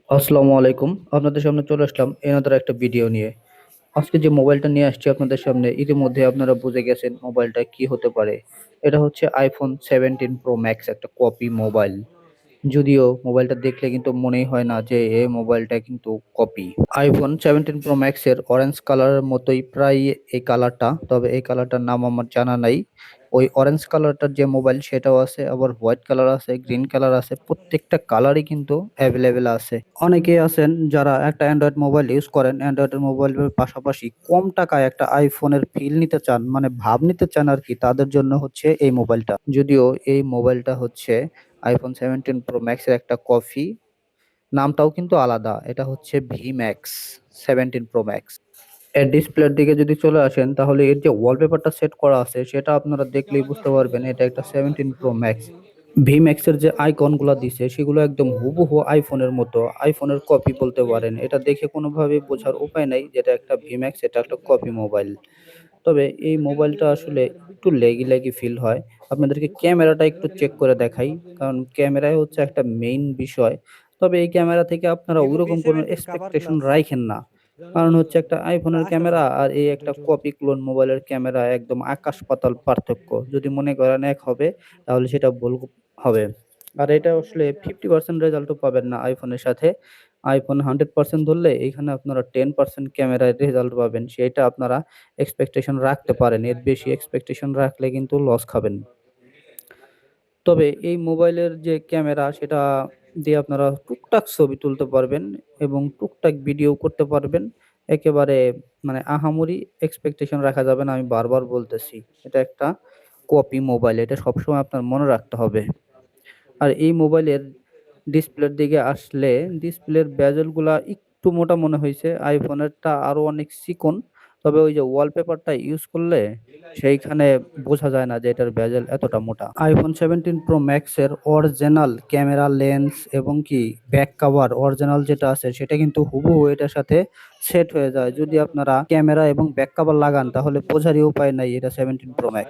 আসসালামু আলাইকুম। আপনাদের সামনে চলে আসলাম এনাদার একটা ভিডিও নিয়ে। আজকে যে মোবাইলটা নিয়ে আসছি আপনাদের সামনে, ইতিমধ্যে আপনারা বুঝে গেছেন মোবাইলটা কি হতে পারে। এটা হচ্ছে iPhone 17 Pro Max, একটা কপি মোবাইল। যদিও মোবাইলটা দেখলে কিন্তু মনেই হয় না যে এই মোবাইলটা কিন্তু কপি। iPhone 17 Pro Max এর অরেঞ্জ কালারের মতোই প্রায় এই কালারটা, তবে এই কালারটার নাম আমার জানা নাই। ওই অরেঞ্জ কালারটার যে মোবাইল সেটাও আছে, আবার হোয়াইট কালার আছে, গ্রিন কালার আছে, প্রত্যেকটা কালারই কিন্তু অ্যাভেলেবেল আছে। অনেকেই আছেন যারা একটা অ্যান্ড্রয়েড মোবাইল ইউজ করেন, অ্যান্ড্রয়েডের মোবাইলের পাশাপাশি কম টাকায় একটা আইফোনের ফিল নিতে চান, মানে ভাব নিতে চান আর কি, তাদের জন্য হচ্ছে এই মোবাইলটা। যদিও এই মোবাইলটা হচ্ছে iPhone 17 Pro Max এর একটা কপি, নামটাও কিন্তু আলাদা। এটা হচ্ছে ভি ম্যাক্স 17 প্রো ম্যাক্স। এর ডিসপ্লের দিকে যদি চলে আসেন, তাহলে এর যে ওয়ালপেপারটা সেট করা আছে সেটা আপনারা দেখলেই বুঝতে পারবেন এটা একটা 17 প্রো ম্যাক্স। ভি ম্যাক্স এর যে আইকন গুলা দিছে সেগুলো একদম হুবহু আইফোনের মতো, আইফোনের কপি বলতে পারেন। এটা দেখে কোনোভাবে বোঝার উপায় নাই যেটা একটা ভি ম্যাক্স, এটা একটা কপি মোবাইল। তবে এই মোবাইলটা আসলে একটু ল্যাগি ল্যাগি ফিল হয়। আপনাদেরকে ক্যামেরাটা একটু চেক করে দেখাই, কারণ ক্যামেরাই হচ্ছে একটা মেইন বিষয়। তবে এই ক্যামেরা থেকে আপনারা দেখো বি ওইরকম কোনো সেভেন্টিন কাভার এক্সপেকটেশন প্লাস রাইখেন না। কারণ হচ্ছে একটা আইফোনের আচ্ছা ক্যামেরা আচ্ছা আর এই একটা দুইশো কপি ক্লোন মোবাইলের ক্যামেরা একদম আকাশ পাতাল পার্থক্য। যদি মনে করেন এক হবে, তাহলে সেটা ভুল হবে। আর এটা আসলে 50% রেজাল্টও পাবেন না আইফোনের সাথে। আইফোন 100% ধরলে এখানে আপনারা 10% ক্যামেরায় রেজাল্ট পাবেন। সেটা আপনারা এক্সপেকটেশন রাখতে পারেন। এর বেশি এক্সপেকটেশন রাখলে কিন্তু লস খাবেন। তবে এই মোবাইলের যে ক্যামেরা সেটা দিয়ে আপনারা টুকটাক ছবি তুলতে পারবেন এবং টুকটাক ভিডিও করতে পারবেন। একেবারে মানে আহামরি এক্সপেকটেশন রাখা যাবে না, আমি বারবার বলতেছি। এটা একটা কপি মোবাইল। এটা সবসময় আপনার মনে রাখতে হবে। আর এই মোবাইলের ডিসপ্লের দিকে আসলে, ডিসপ্লের বেজেল গুলা একটু মোটা মনে হইছে। আইফোনেরটা আরো অনেক চিকন। তবে ওই যে ওয়ালপেপারটা ইউজ করলে সেইখানে বোঝা যায় না যে এটার বেজেল এতটা মোটা। iPhone 17 Pro Max এর অরিজিনাল ক্যামেরা লেন্স এবং কি ব্যাক কভার অরিজিনাল যেটা আছে সেটা কিন্তু হুবহু এটার সাথে সেট হয়ে যায়। যদি আপনারা ক্যামেরা এবং ব্যাক কভার লাগান তাহলে বোঝারই উপায় নাই এটা 17 Pro Max।